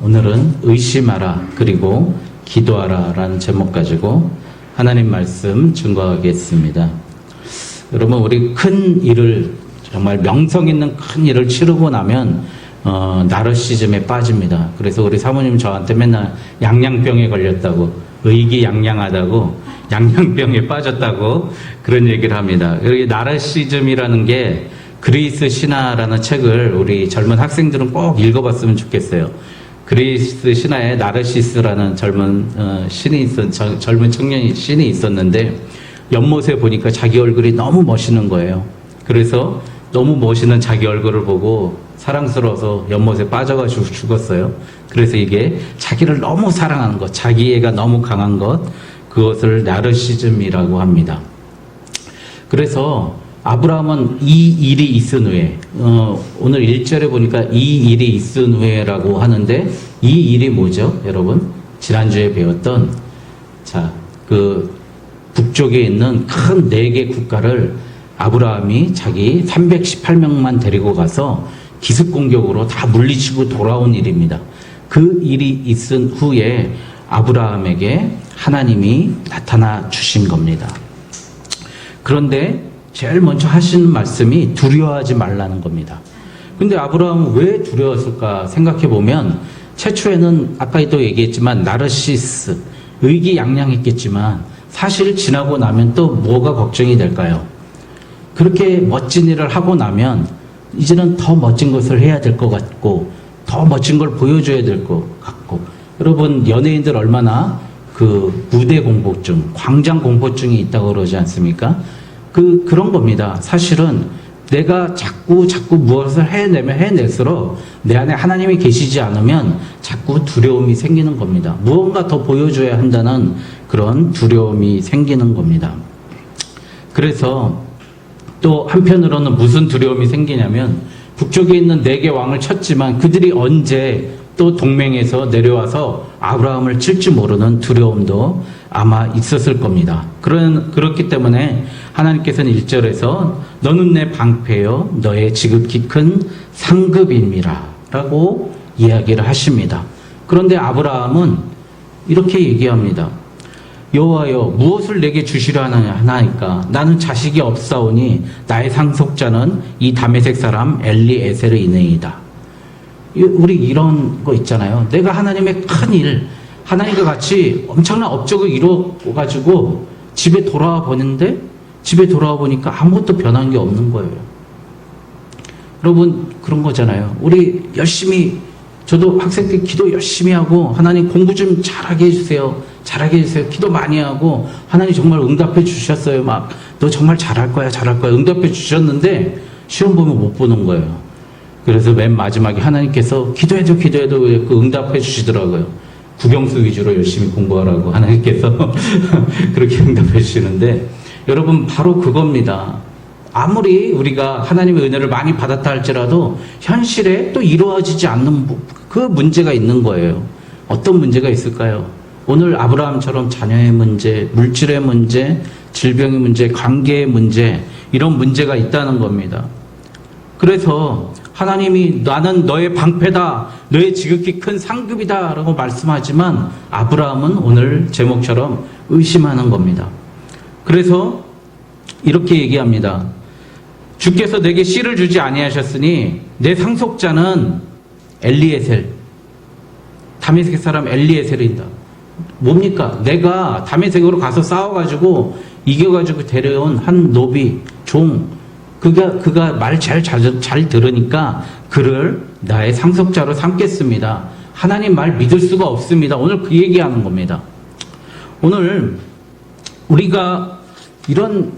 오늘은 의심하라 그리고 기도하라 라는 제목 가지고 하나님 말씀 증거하겠습니다. 여러분, 우리 큰 일을, 정말 명성 있는 큰 일을 치르고 나면 나르시즘에 빠집니다. 그래서 우리 사모님 저한테 맨날 양양병에 걸렸다고, 의기양양하다고, 양양병에 빠졌다고 그런 얘기를 합니다. 여기 나르시즘이라는 게 그리스 신화라는 책을 우리 젊은 학생들은 꼭 읽어봤으면 좋겠어요. 그리스 신화에 나르시스라는 젊은 청년이 신이 있었는데, 연못에 보니까 자기 얼굴이 너무 멋있는 거예요. 그래서 너무 멋있는 자기 얼굴을 보고 사랑스러워서 연못에 빠져가지고 죽었어요. 그래서 이게 자기를 너무 사랑하는 것, 자기애가 너무 강한 것, 그것을 나르시즘이라고 합니다. 그래서 아브라함은 이 일이 있은 후에, 오늘 1절에 보니까 이 일이 있은 후에라고 하는데, 이 일이 뭐죠, 여러분? 지난주에 배웠던, 북쪽에 있는 큰 4개 국가를 아브라함이 자기 318명만 데리고 가서 기습 공격으로 다 물리치고 돌아온 일입니다. 그 일이 있은 후에 아브라함에게 하나님이 나타나 주신 겁니다. 그런데 제일 먼저 하시는 말씀이 두려워하지 말라는 겁니다. 근데 아브라함은 왜 두려웠을까 생각해 보면, 최초에는 아까도 얘기했지만 나르시스, 의기양양했겠지만 사실 지나고 나면 또 뭐가 걱정이 될까요? 그렇게 멋진 일을 하고 나면 이제는 더 멋진 것을 해야 될 것 같고, 더 멋진 걸 보여줘야 될 것 같고, 여러분, 연예인들 얼마나 무대 공포증, 광장 공포증이 있다고 그러지 않습니까? 그런 겁니다. 사실은 내가 자꾸 무엇을 해낼수록 내 안에 하나님이 계시지 않으면 자꾸 두려움이 생기는 겁니다. 무언가 더 보여줘야 한다는 그런 두려움이 생기는 겁니다. 그래서 또 한편으로는 무슨 두려움이 생기냐면, 북쪽에 있는 4개 왕을 쳤지만 그들이 언제 또 동맹에서 내려와서 아브라함을 칠지 모르는 두려움도 아마 있었을 겁니다. 그렇기 때문에 하나님께서는 1절에서 너는 내 방패요 너의 지극히 큰 상급임이라 라고 이야기를 하십니다. 그런데 아브라함은 이렇게 얘기합니다. 여호와여, 무엇을 내게 주시려 하나이까? 나는 자식이 없사오니 나의 상속자는 이 다메섹 사람 엘리에셀이니이다. 우리 이런 거 있잖아요. 내가 하나님의 큰 일, 하나님과 같이 엄청난 업적을 이루어가지고 집에 돌아와 보는데, 집에 돌아와 보니까 아무것도 변한 게 없는 거예요. 여러분, 그런 거잖아요. 우리 열심히, 저도 학생 때 기도 열심히 하고, 하나님 공부 좀 잘하게 해주세요. 잘하게 해주세요. 기도 많이 하고, 하나님 정말 응답해 주셨어요. 너 정말 잘할 거야. 응답해 주셨는데, 시험 보면 못 보는 거예요. 그래서 맨 마지막에 하나님께서 기도해도 응답해 주시더라고요. 국영수 위주로 열심히 공부하라고 하나님께서 그렇게 응답해 주시는데, 여러분, 바로 그겁니다. 아무리 우리가 하나님의 은혜를 많이 받았다 할지라도 현실에 또 이루어지지 않는 그 문제가 있는 거예요. 어떤 문제가 있을까요? 오늘 아브라함처럼 자녀의 문제, 물질의 문제, 질병의 문제, 관계의 문제, 이런 문제가 있다는 겁니다. 그래서 하나님이 나는 너의 방패다, 너의 지극히 큰 상급이다 라고 말씀하지만, 아브라함은 오늘 제목처럼 의심하는 겁니다. 그래서 이렇게 얘기합니다. 주께서 내게 씨를 주지 아니하셨으니 내 상속자는 엘리에셀, 다메섹 사람 엘리에셀이다. 뭡니까? 내가 다메섹으로 가서 싸워가지고 이겨가지고 데려온 한 노비, 종, 그가 말 잘 들으니까 그를 나의 상속자로 삼겠습니다. 하나님 말 믿을 수가 없습니다. 오늘 그 얘기하는 겁니다. 오늘 우리가 이런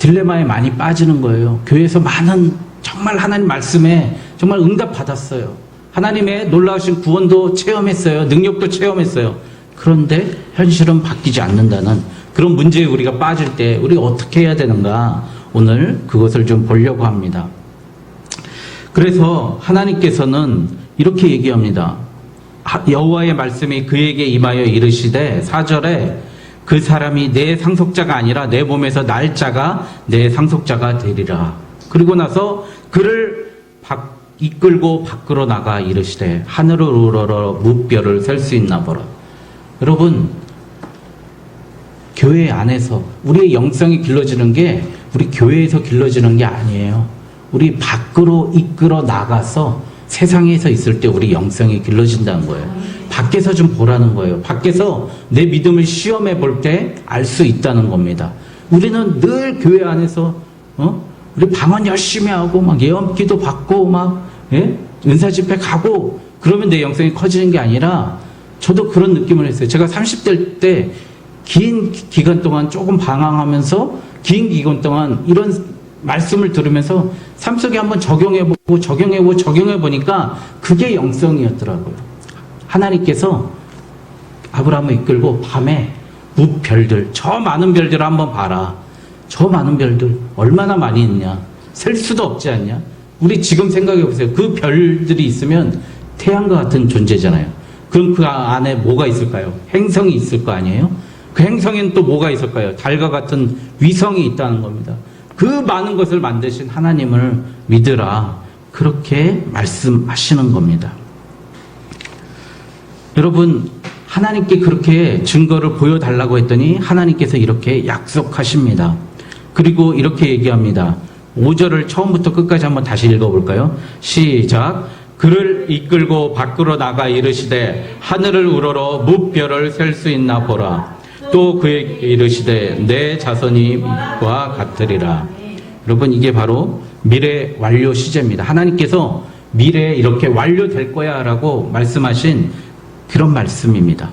딜레마에 많이 빠지는 거예요. 교회에서 정말 하나님 말씀에 정말 응답 받았어요. 하나님의 놀라우신 구원도 체험했어요. 능력도 체험했어요. 그런데 현실은 바뀌지 않는다는 그런 문제에 우리가 빠질 때 우리가 어떻게 해야 되는가, 오늘 그것을 좀 보려고 합니다. 그래서 하나님께서는 이렇게 얘기합니다. 여호와의 말씀이 그에게 임하여 이르시되, 4절에 그 사람이 내 상속자가 아니라 내 몸에서 날 자가 내 상속자가 되리라. 그리고 나서 그를 이끌고 밖으로 나가 이르시되 하늘을 우러러 무뼈를 셀 수 있나 보라. 여러분, 교회 안에서 우리의 영성이 길러지는 게 우리 교회에서 길러지는 게 아니에요. 우리 밖으로 이끌어 나가서 세상에서 있을 때 우리 영성이 길러진다는 거예요. 밖에서 좀 보라는 거예요. 밖에서 내 믿음을 시험해 볼 때 알 수 있다는 겁니다. 우리는 늘 교회 안에서 우리 방언 열심히 하고 막 예언기도 받고 막 은사 집회 가고 그러면 내 영성이 커지는 게 아니라 저도 그런 느낌을 했어요. 제가 30대 때 긴 기간 동안 조금 방황하면서 긴 기간 동안 이런 말씀을 들으면서 삶 속에 한번 적용해보니까 그게 영성이었더라고요. 하나님께서 아브라함을 이끌고 밤에 무별들, 저 많은 별들을 한번 봐라. 저 많은 별들 얼마나 많이 있냐. 셀 수도 없지 않냐. 우리 지금 생각해 보세요. 그 별들이 있으면 태양과 같은 존재잖아요. 그럼 그 안에 뭐가 있을까요? 행성이 있을 거 아니에요? 그 행성에는 또 뭐가 있을까요? 달과 같은 위성이 있다는 겁니다. 그 많은 것을 만드신 하나님을 믿으라. 그렇게 말씀하시는 겁니다. 여러분, 하나님께 그렇게 증거를 보여달라고 했더니 하나님께서 이렇게 약속하십니다. 그리고 이렇게 얘기합니다. 5절을 처음부터 끝까지 한번 다시 읽어볼까요? 시작. 그를 이끌고 밖으로 나가 이르시되 하늘을 우러러 무별을 셀 수 있나 보라. 또 그에게 이르시되 내 자손이와 같으리라. 여러분, 이게 바로 미래 완료 시제입니다. 하나님께서 미래에 이렇게 완료될 거야 라고 말씀하신 그런 말씀입니다.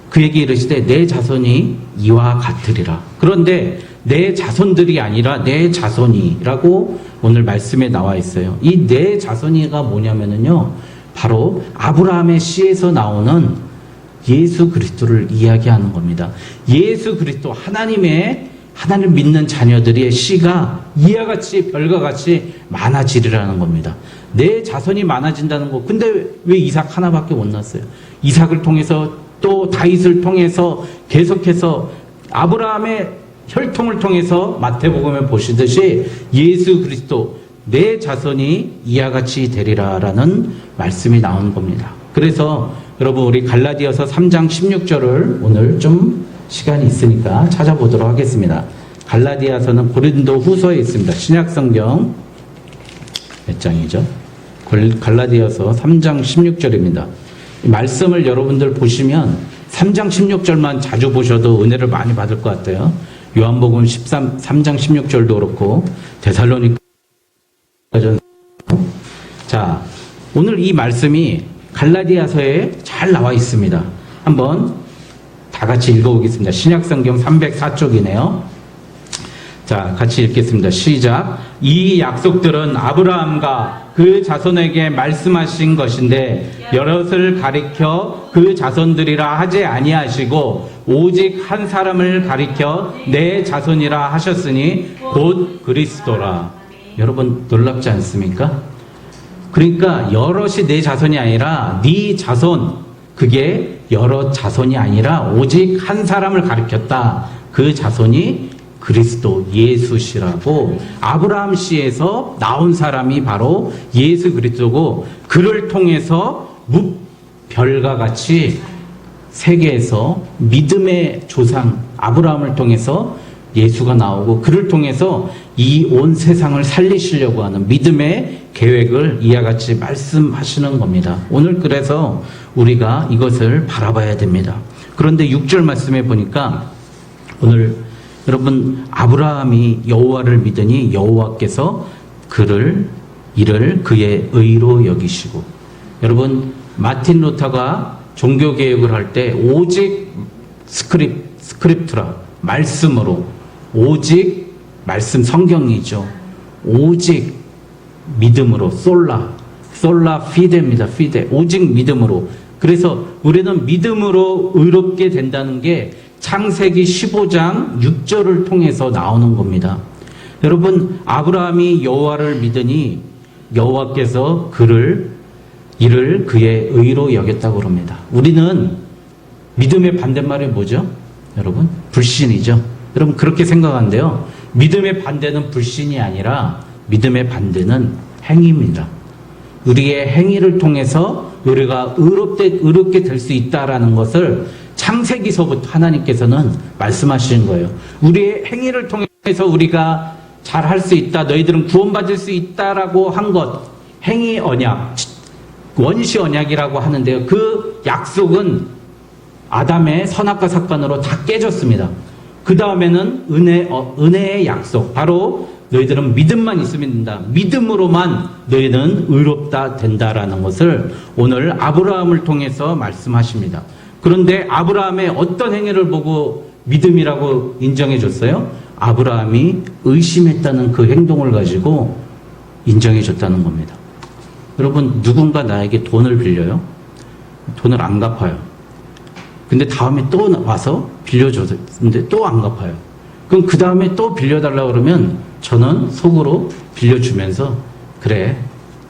그에게 이르시되 내 자손이 이와 같으리라. 그런데 내 자손들이 아니라 내 자손이라고 오늘 말씀에 나와 있어요. 이 내 자손이가 뭐냐면요, 바로 아브라함의 씨에서 나오는 예수 그리스도를 이야기하는 겁니다. 예수 그리스도, 하나님을 믿는 자녀들의 씨가 이와 같이 별과 같이 많아지리라는 겁니다. 내 자손이 많아진다는 거. 근데 왜 이삭 하나밖에 못 낳았어요? 이삭을 통해서 또 다윗을 통해서 계속해서 아브라함의 혈통을 통해서 마태복음에 보시듯이 예수 그리스도, 내 자손이 이와 같이 되리라라는 말씀이 나오는 겁니다. 그래서 여러분, 우리 갈라디아서 3장 16절을 오늘 좀 시간이 있으니까 찾아보도록 하겠습니다. 갈라디아서는 고린도 후서에 있습니다. 신약성경 몇 장이죠? 갈라디아서 3장 16절입니다. 이 말씀을 여러분들 보시면 3장 16절만 자주 보셔도 은혜를 많이 받을 것 같아요. 요한복음 3장 16절도 그렇고 데살로니가 자, 오늘 이 말씀이 갈라디아서에 잘 나와 있습니다. 한번 다 같이 읽어보겠습니다. 신약성경 304쪽이네요. 자, 같이 읽겠습니다. 시작. 이 약속들은 아브라함과 그 자손에게 말씀하신 것인데 여럿을 가리켜 그 자손들이라 하지 아니하시고 오직 한 사람을 가리켜 내 자손이라 하셨으니 곧 그리스도라. 여러분, 놀랍지 않습니까? 그러니까 여럿이 내 자손이 아니라 네 자손, 그게 여러 자손이 아니라 오직 한 사람을 가리켰다. 그 자손이 그리스도 예수시라고. 아브라함 씨에서 나온 사람이 바로 예수 그리스도고, 그를 통해서 무별과 같이 세계에서 믿음의 조상 아브라함을 통해서 예수가 나오고, 그를 통해서 이 온 세상을 살리시려고 하는 믿음의 계획을 이와 같이 말씀하시는 겁니다. 오늘 그래서 우리가 이것을 바라봐야 됩니다. 그런데 6절 말씀에 보니까 오늘 여러분, 아브라함이 여호와를 믿으니 여호와께서 이를 그의 의로 여기시고. 여러분, 마틴 루터가 종교개혁을 할 때 오직 스크립트라, 말씀으로, 오직 말씀, 성경이죠. 오직 믿음으로, 솔라 피데입니다. 피데, 오직 믿음으로. 그래서 우리는 믿음으로 의롭게 된다는 게 창세기 15장 6절을 통해서 나오는 겁니다. 여러분, 아브라함이 여호와를 믿으니 여호와께서 이를 그의 의로 여겼다고 그럽니다. 우리는 믿음의 반대말이 뭐죠? 여러분, 불신이죠. 여러분, 그렇게 생각하는데요, 믿음의 반대는 불신이 아니라 믿음의 반대는 행위입니다. 우리의 행위를 통해서 우리가 의롭게 될 수 있다라는 것을 창세기서부터 하나님께서는 말씀하시는 거예요. 우리의 행위를 통해서 우리가 잘 할 수 있다, 너희들은 구원받을 수 있다라고 한 것, 행위 언약, 원시 언약이라고 하는데요. 그 약속은 아담의 선악과 사건으로 다 깨졌습니다. 그 다음에는 은혜의 약속, 바로 너희들은 믿음만 있으면 된다. 믿음으로만 너희는 의롭다 된다라는 것을 오늘 아브라함을 통해서 말씀하십니다. 그런데 아브라함의 어떤 행위를 보고 믿음이라고 인정해 줬어요? 아브라함이 의심했다는 그 행동을 가지고 인정해 줬다는 겁니다. 여러분, 누군가 나에게 돈을 빌려요? 돈을 안 갚아요. 근데 다음에 또 와서 빌려줬는데 또 안 갚아요. 그럼 그 다음에 또 빌려달라고 그러면 저는 속으로 빌려주면서 그래,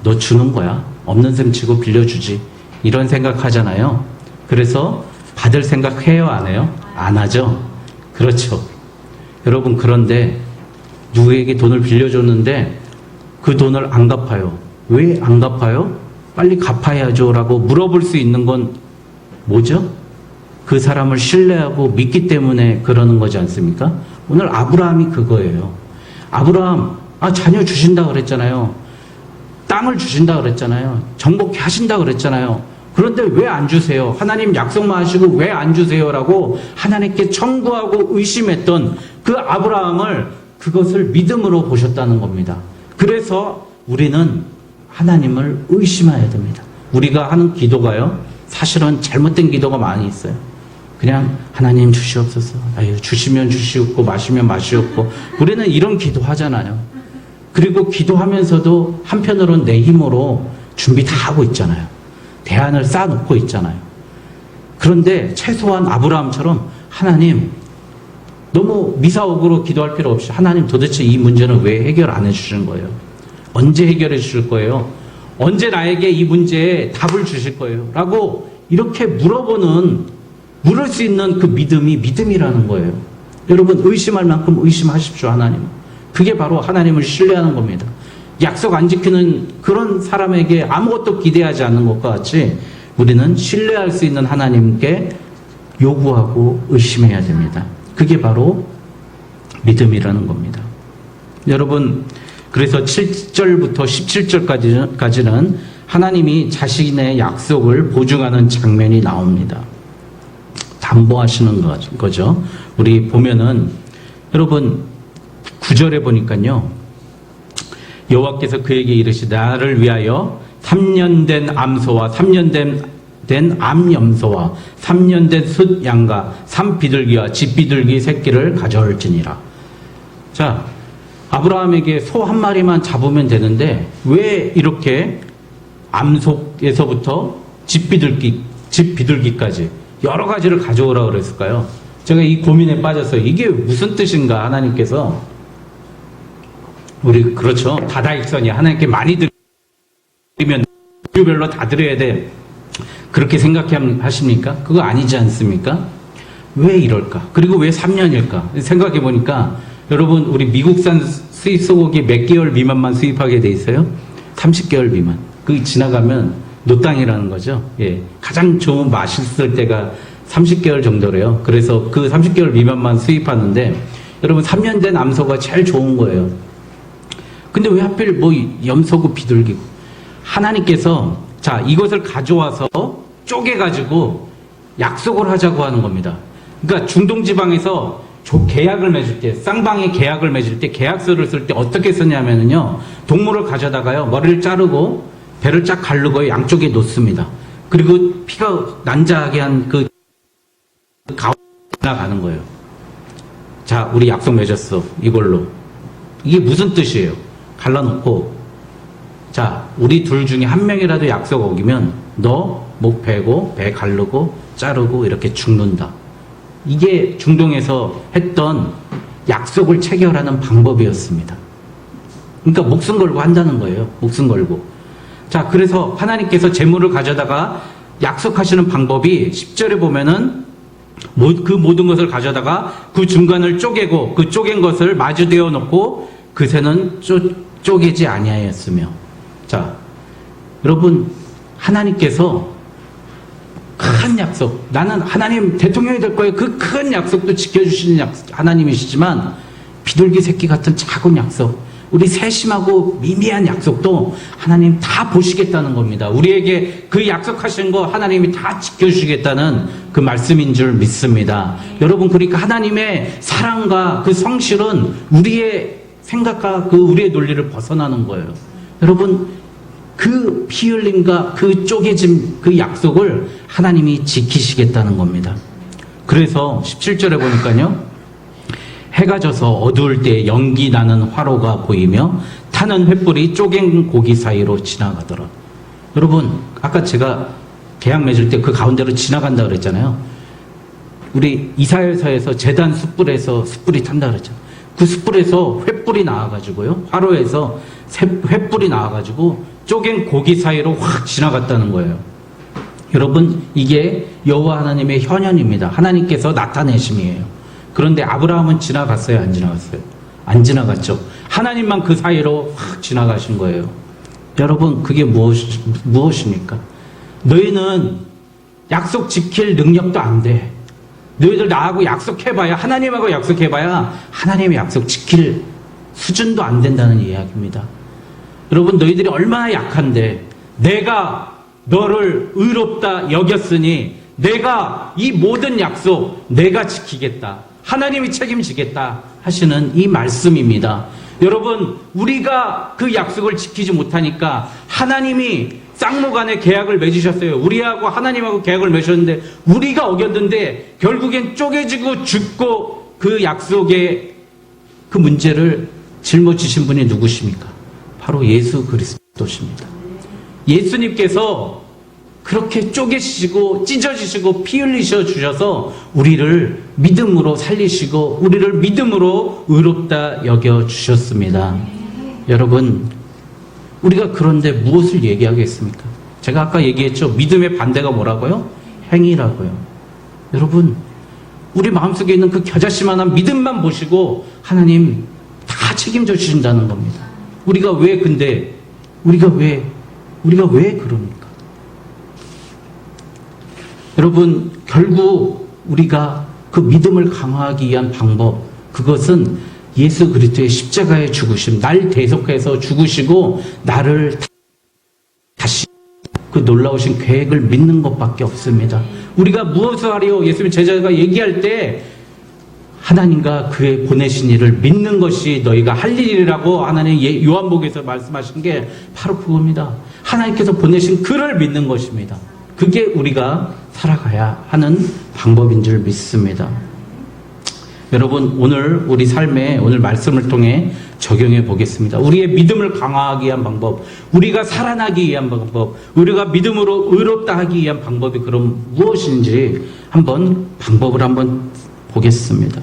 너 주는 거야. 없는 셈 치고 빌려주지. 이런 생각하잖아요. 그래서 받을 생각 해요, 안 해요? 안 하죠. 그렇죠. 여러분, 그런데 누구에게 돈을 빌려줬는데 그 돈을 안 갚아요. 왜 안 갚아요? 빨리 갚아야죠 라고 물어볼 수 있는 건 뭐죠? 그 사람을 신뢰하고 믿기 때문에 그러는 거지 않습니까? 오늘 아브라함이 그거예요. 아브라함, 자녀 주신다 그랬잖아요. 땅을 주신다 그랬잖아요. 정복케 하신다 그랬잖아요. 그런데 왜 안 주세요? 하나님 약속만 하시고 왜 안 주세요? 라고 하나님께 청구하고 의심했던 그 아브라함을, 그것을 믿음으로 보셨다는 겁니다. 그래서 우리는 하나님을 의심해야 됩니다. 우리가 하는 기도가요, 사실은 잘못된 기도가 많이 있어요. 그냥 하나님 주시옵소서. 주시면 주시옵고 마시면 마시옵고. 우리는 이런 기도 하잖아요. 그리고 기도하면서도 한편으로는 내 힘으로 준비 다 하고 있잖아요. 대안을 쌓아놓고 있잖아요. 그런데 최소한 아브라함처럼 하나님, 너무 미사옥으로 기도할 필요 없이 하나님 도대체 이 문제는 왜 해결 안 해주시는 거예요? 언제 해결해 주실 거예요? 언제 나에게 이 문제에 답을 주실 거예요? 라고 이렇게 물을 수 있는 그 믿음이 믿음이라는 거예요. 여러분, 의심할 만큼 의심하십시오, 하나님. 그게 바로 하나님을 신뢰하는 겁니다. 약속 안 지키는 그런 사람에게 아무것도 기대하지 않는 것과 같이 우리는 신뢰할 수 있는 하나님께 요구하고 의심해야 됩니다. 그게 바로 믿음이라는 겁니다. 여러분, 그래서 7절부터 17절까지는 하나님이 자신의 약속을 보증하는 장면이 나옵니다. 담보하시는 거죠. 우리 보면은, 여러분, 9절에 보니까요, 여호와께서 그에게 이르시되 나를 위하여 3년 된 암소와 3년 된 암염소와 3년 된 숫양과 3비둘기와 집비둘기 새끼를 가져올지니라. 자, 아브라함에게 소 한 마리만 잡으면 되는데 왜 이렇게 암소에서부터 집비둘기까지 여러 가지를 가져오라 그랬을까요? 제가 이 고민에 빠져서 이게 무슨 뜻인가, 하나님께서. 우리 그렇죠. 다다익선이 하나님께 많이 드리면 종류별로 다 드려야 돼. 그렇게 생각하십니까? 그거 아니지 않습니까? 왜 이럴까? 그리고 왜 3년일까? 생각해 보니까 여러분, 우리 미국산 수입 소고기 몇 개월 미만만 수입하게 돼 있어요? 30개월 미만. 그 지나가면 노땅이라는 거죠. 예. 가장 좋은 맛있을 때가 30개월 정도래요. 그래서 그 30개월 미만만 수입하는데 여러분, 3년 된 암소가 제일 좋은 거예요. 근데 왜 하필 염소고 비둘기고. 하나님께서 자, 이것을 가져와서 쪼개가지고 약속을 하자고 하는 겁니다. 그러니까 중동지방에서 계약을 맺을 때, 쌍방이 계약을 맺을 때, 계약서를 쓸 때 어떻게 쓰냐면요, 동물을 가져다가요, 머리를 자르고 배를 쫙 가르고 양쪽에 놓습니다. 그리고 피가 난자하게 한 그 가운데 나가는 거예요. 자, 우리 약속 맺었어. 이걸로. 이게 무슨 뜻이에요? 갈라놓고, 자, 우리 둘 중에 한 명이라도 약속 어기면 너 목 베고 배 가르고 자르고 이렇게 죽는다. 이게 중동에서 했던 약속을 체결하는 방법이었습니다. 그러니까 목숨 걸고 한다는 거예요. 목숨 걸고. 자, 그래서 하나님께서 재물을 가져다가 약속하시는 방법이 10절에 보면은 그 모든 것을 가져다가 그 중간을 쪼개고 그 쪼갠 것을 마주대어 놓고 그새는 쪼개지 아니하였으며. 자, 여러분, 하나님께서 큰 약속, 나는 하나님 대통령이 될 거예요. 그 큰 약속도 지켜주시는 하나님이시지만 비둘기 새끼 같은 작은 약속, 우리 세심하고 미미한 약속도 하나님 다 보시겠다는 겁니다. 우리에게 그 약속하신 거 하나님이 다 지켜주시겠다는 그 말씀인 줄 믿습니다. 여러분, 그러니까 하나님의 사랑과 그 성실은 우리의 생각과 그 우리의 논리를 벗어나는 거예요. 여러분, 그 피 흘림과 그 쪼개짐, 그 약속을 하나님이 지키시겠다는 겁니다. 그래서 17절에 보니까요, 해가 져서 어두울 때 연기 나는 화로가 보이며 타는 횃불이 쪼갠 고기 사이로 지나가더라. 여러분, 아까 제가 계약 맺을 때 그 가운데로 지나간다 그랬잖아요. 우리 이사야서에서 제단 숯불에서 숯불이 탄다 그랬잖아요. 그 숯불에서 횃불이 나와가지고요, 화로에서 횃불이 나와가지고 쪼갠 고기 사이로 확 지나갔다는 거예요. 여러분, 이게 여호와 하나님의 현현입니다. 하나님께서 나타내심이에요. 그런데 아브라함은 지나갔어요? 안 지나갔어요? 안 지나갔죠. 하나님만 그 사이로 확 지나가신 거예요. 여러분, 그게 무엇입니까? 너희는 약속 지킬 능력도 안 돼. 너희들 나하고 약속해봐야, 하나님하고 약속해봐야 하나님의 약속 지킬 수준도 안 된다는 이야기입니다. 여러분, 너희들이 얼마나 약한데 내가 너를 의롭다 여겼으니 내가 이 모든 약속 내가 지키겠다, 하나님이 책임지겠다 하시는 이 말씀입니다. 여러분, 우리가 그 약속을 지키지 못하니까 하나님이 쌍무간에 계약을 맺으셨어요. 우리하고 하나님하고 계약을 맺으셨는데 우리가 어겼는데 결국엔 쪼개지고 죽고 그 약속의 그 문제를 짊어지신 분이 누구십니까? 바로 예수 그리스도십니다. 예수님께서 그렇게 쪼개시고 찢어지시고 피 흘리셔 주셔서 우리를 믿음으로 살리시고 우리를 믿음으로 의롭다 여겨 주셨습니다. 여러분, 우리가 그런데 무엇을 얘기하겠습니까? 제가 아까 얘기했죠. 믿음의 반대가 뭐라고요? 행위라고요. 여러분, 우리 마음속에 있는 그 겨자씨만한 믿음만 보시고 하나님 다 책임져 주신다는 겁니다. 우리가 왜 그럽니까? 여러분, 결국 우리가 그 믿음을 강화하기 위한 방법, 그것은 예수 그리스도의 십자가의 죽으심, 날 대속해서 죽으시고 나를 다시 그 놀라우신 계획을 믿는 것밖에 없습니다. 우리가 무엇을 하려 예수님 제자가 얘기할 때 하나님과 그의 보내신 일을 믿는 것이 너희가 할 일이라고 하나님 요한복음에서 말씀하신 게 바로 그겁니다. 하나님께서 보내신 그를 믿는 것입니다. 그게 우리가 살아가야 하는 방법인 줄 믿습니다. 여러분, 오늘 우리 삶에 오늘 말씀을 통해 적용해 보겠습니다. 우리의 믿음을 강화하기 위한 방법, 우리가 살아나기 위한 방법, 우리가 믿음으로 의롭다 하기 위한 방법이 그럼 무엇인지 방법을 한번 보겠습니다.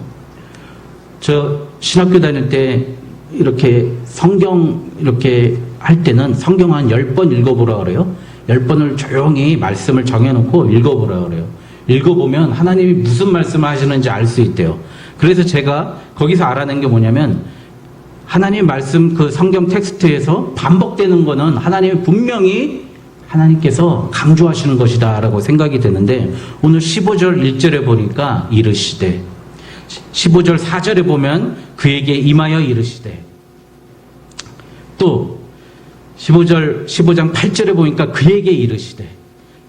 저 신학교 다닐 때 이렇게 성경 이렇게 할 때는 성경 한 10번 읽어보라 그래요. 10번을 조용히 말씀을 정해놓고 읽어보라 그래요. 읽어보면 하나님이 무슨 말씀을 하시는지 알 수 있대요. 그래서 제가 거기서 알아낸 게 뭐냐면, 하나님 말씀 그 성경 텍스트에서 반복되는 거는 하나님이 분명히 하나님께서 강조하시는 것이다 라고 생각이 되는데, 오늘 15절 1절에 보니까 이르시되, 15절 4절에 보면 그에게 임하여 이르시되, 또 15장 8절에 보니까 그에게 이르시되,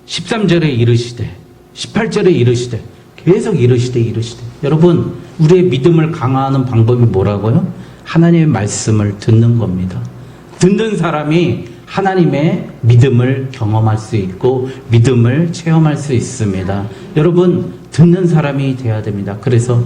13절에 이르시되, 18절에 이르시되, 계속 이르시되. 여러분, 우리의 믿음을 강화하는 방법이 뭐라고요? 하나님의 말씀을 듣는 겁니다. 듣는 사람이 하나님의 믿음을 경험할 수 있고 믿음을 체험할 수 있습니다. 여러분, 듣는 사람이 돼야 됩니다. 그래서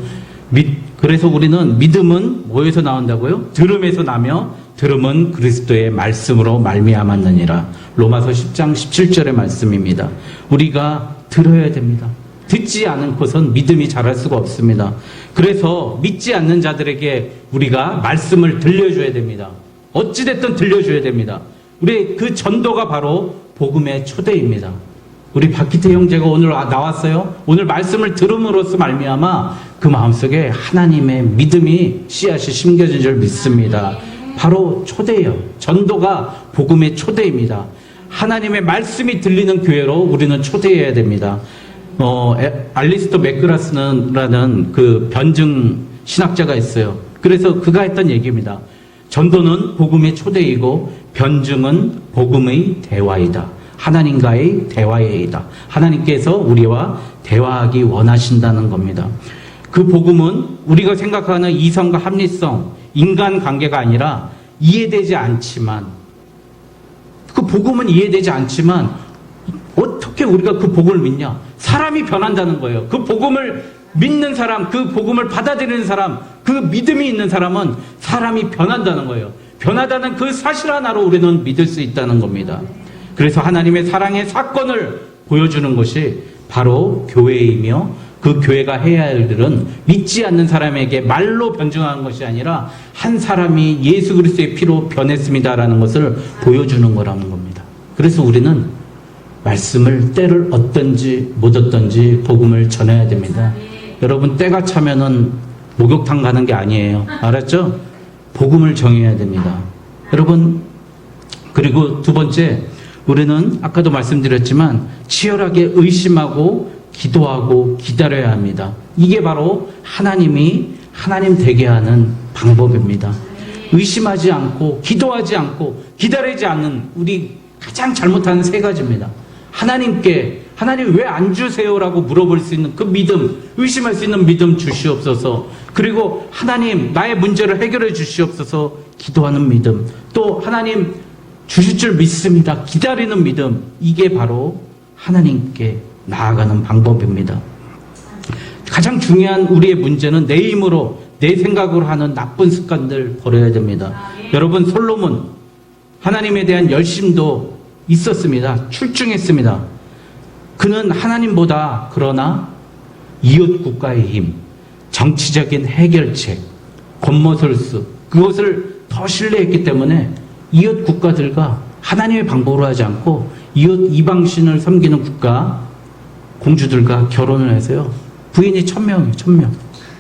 우리는 믿음은 뭐에서 나온다고요? 들음에서 나며 들음은 그리스도의 말씀으로 말미암았느니라. 로마서 10장 17절의 말씀입니다. 우리가 들어야 됩니다. 듣지 않고선 믿음이 자랄 수가 없습니다. 그래서 믿지 않는 자들에게 우리가 말씀을 들려줘야 됩니다. 어찌됐든 들려줘야 됩니다. 우리 그 전도가 바로 복음의 초대입니다. 우리 박기태 형제가 오늘 나왔어요. 오늘 말씀을 들음으로써 말미암아 그 마음속에 하나님의 믿음이 씨앗이 심겨진 줄 믿습니다. 바로 초대예요. 전도가 복음의 초대입니다. 하나님의 말씀이 들리는 교회로 우리는 초대해야 됩니다. 알리스터 맥그라스라는 그 변증 신학자가 있어요. 그래서 그가 했던 얘기입니다. 전도는 복음의 초대이고 변증은 복음의 대화이다. 하나님과의 대화이다. 하나님께서 우리와 대화하기 원하신다는 겁니다. 그 복음은 우리가 생각하는 이성과 합리성, 인간 관계가 아니라 이해되지 않지만, 그 복음은 이해되지 않지만 어떻게 우리가 그 복음을 믿냐? 사람이 변한다는 거예요. 그 복음을 믿는 사람, 그 복음을 받아들이는 사람, 그 믿음이 있는 사람은 사람이 변한다는 거예요. 변하다는 그 사실 하나로 우리는 믿을 수 있다는 겁니다. 그래서 하나님의 사랑의 사건을 보여주는 것이 바로 교회이며, 그 교회가 해야 할 일은 믿지 않는 사람에게 말로 변증하는 것이 아니라 한 사람이 예수 그리스도의 피로 변했습니다라는 것을 보여주는 거라는 겁니다. 그래서 우리는 말씀을 때를 얻든지 못 얻든지 복음을 전해야 됩니다. 여러분, 때가 차면은 목욕탕 가는 게 아니에요. 알았죠? 복음을 정해야 됩니다. 여러분, 그리고 두 번째, 우리는 아까도 말씀드렸지만 치열하게 의심하고 기도하고 기다려야 합니다. 이게 바로 하나님 되게 하는 방법입니다. 의심하지 않고 기도하지 않고 기다리지 않는 우리 가장 잘못하는 세 가지입니다. 하나님 왜 안 주세요라고 물어볼 수 있는 그 믿음, 의심할 수 있는 믿음 주시옵소서. 그리고 하나님, 나의 문제를 해결해 주시옵소서. 기도하는 믿음. 또 하나님 주실 줄 믿습니다. 기다리는 믿음. 이게 바로 하나님께 나아가는 방법입니다. 가장 중요한 우리의 문제는 내 힘으로, 내 생각으로 하는 나쁜 습관들 버려야 됩니다. 여러분, 솔로몬, 하나님에 대한 열심도 있었습니다. 출중했습니다. 그는 하나님보다 그러나 이웃 국가의 힘, 정치적인 해결책, 권모술수, 그것을 더 신뢰했기 때문에 이웃 국가들과 하나님의 방법으로 하지 않고 이웃 이방신을 섬기는 국가 공주들과 결혼을 해서요. 부인이 1000명이에요. 1000명.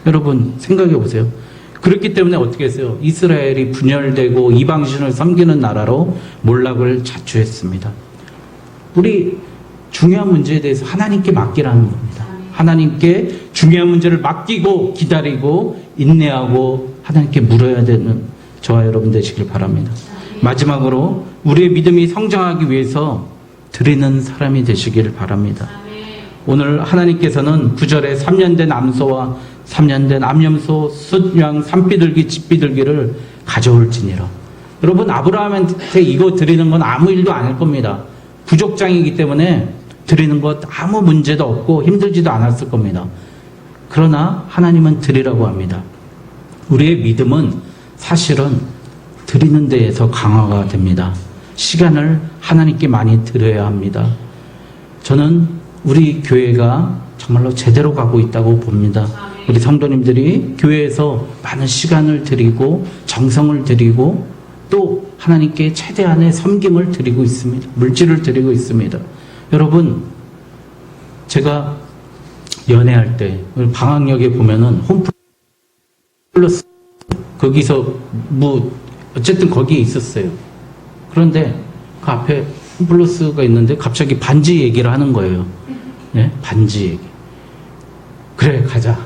여러분 생각해 보세요. 그렇기 때문에 어떻게 했어요? 이스라엘이 분열되고 이방신을 섬기는 나라로 몰락을 자초했습니다. 우리 중요한 문제에 대해서 하나님께 맡기라는 겁니다. 하나님께 중요한 문제를 맡기고 기다리고 인내하고 하나님께 물어야 되는 저와 여러분 되시길 바랍니다. 마지막으로 우리의 믿음이 성장하기 위해서 드리는 사람이 되시길 바랍니다. 오늘 하나님께서는 9절에 3년 된 암소와 3년 된 암염소, 숫양, 산비둘기, 집비둘기를 가져올지니라. 여러분, 아브라함한테 이거 드리는 건 아무 일도 아닐 겁니다. 부족장이기 때문에 드리는 것 아무 문제도 없고 힘들지도 않았을 겁니다. 그러나 하나님은 드리라고 합니다. 우리의 믿음은 사실은 드리는 데에서 강화가 됩니다. 시간을 하나님께 많이 드려야 합니다. 저는 우리 교회가 정말로 제대로 가고 있다고 봅니다. 우리 성도님들이 교회에서 많은 시간을 드리고 정성을 드리고 또 하나님께 최대한의 섬김을 드리고 있습니다. 물질을 드리고 있습니다. 여러분, 제가 연애할 때 방학역에 보면은 홈플러스 거기서 어쨌든 거기에 있었어요. 그런데 그 앞에 홈플러스가 있는데 갑자기 반지 얘기를 하는 거예요. 네? 반지 얘기. 그래, 가자.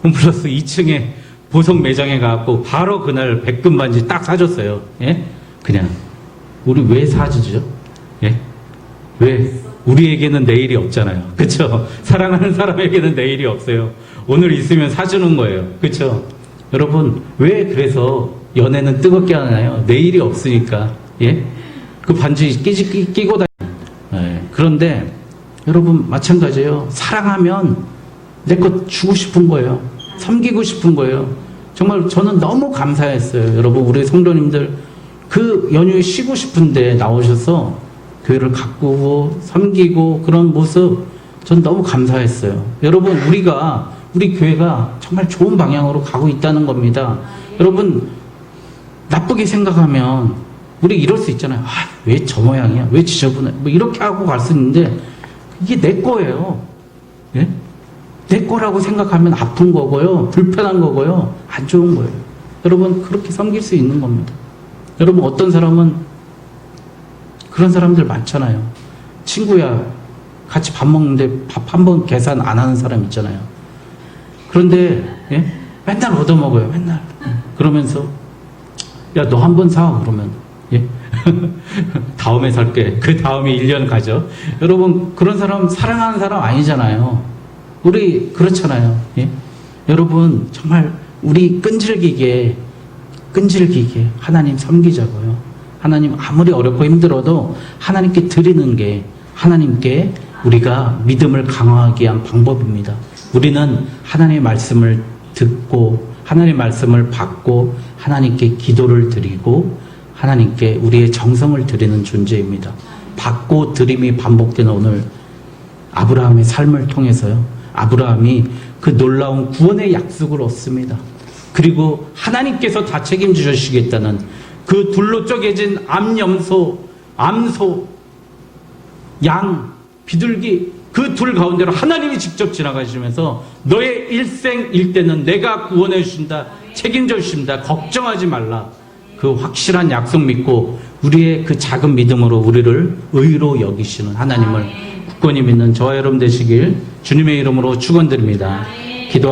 홈플러스 2층에 보석 매장에 가고 바로 그날 백금 반지 딱 사줬어요. 예? 그냥 우리 왜 사주죠? 예? 왜? 우리에게는 내일이 없잖아요. 그쵸? 사랑하는 사람에게는 내일이 없어요. 오늘 있으면 사주는 거예요. 그쵸? 여러분, 왜 그래서 연애는 뜨겁게 하나요? 내일이 없으니까. 예? 그 반지 끼고 예. 그런데 여러분 마찬가지예요. 사랑하면 내 것 주고 싶은 거예요. 섬기고 싶은 거예요. 정말 저는 너무 감사했어요. 여러분, 우리 성도님들 그 연휴에 쉬고 싶은데 나오셔서 교회를 가꾸고 섬기고 그런 모습 전 너무 감사했어요. 여러분, 우리 교회가 정말 좋은 방향으로 가고 있다는 겁니다. 여러분, 나쁘게 생각하면 우리 이럴 수 있잖아요. 왜 저 모양이야? 왜 지저분해? 뭐 이렇게 하고 갈 수 있는데 이게 내 거예요. 예? 내 거라고 생각하면 아픈 거고요. 불편한 거고요. 안 좋은 거예요. 여러분, 그렇게 섬길 수 있는 겁니다. 여러분, 어떤 사람은 그런 사람들 많잖아요. 친구야, 같이 밥 먹는데 밥 한 번 계산 안 하는 사람 있잖아요. 그런데 예? 맨날 얻어먹어요. 맨날. 그러면서 야, 너 한 번 사. 그러면 예? 다음에 살게. 그 다음에 1년 가죠. 여러분, 그런 사람 사랑하는 사람 아니잖아요. 우리 그렇잖아요. 예? 여러분, 정말 우리 끈질기게 하나님 섬기자고요. 하나님 아무리 어렵고 힘들어도 하나님께 드리는 게 하나님께 우리가 믿음을 강화하기 위한 방법입니다. 우리는 하나님의 말씀을 듣고 하나님의 말씀을 받고 하나님께 기도를 드리고 하나님께 우리의 정성을 드리는 존재입니다. 받고 드림이 반복되는 오늘 아브라함의 삶을 통해서요. 아브라함이 그 놀라운 구원의 약속을 얻습니다. 그리고 하나님께서 다 책임져 주시겠다는 그 둘로 쪼개진 암염소, 암소, 양, 비둘기 그 둘 가운데로 하나님이 직접 지나가시면서 너의 일생일대는 내가 구원해 주신다, 책임져 주신다, 걱정하지 말라. 그 확실한 약속 믿고 우리의 그 작은 믿음으로 우리를 의로 여기시는 하나님을 굳건히 믿는 저와 여러분 되시길 주님의 이름으로 축원드립니다. 기도하겠습니다.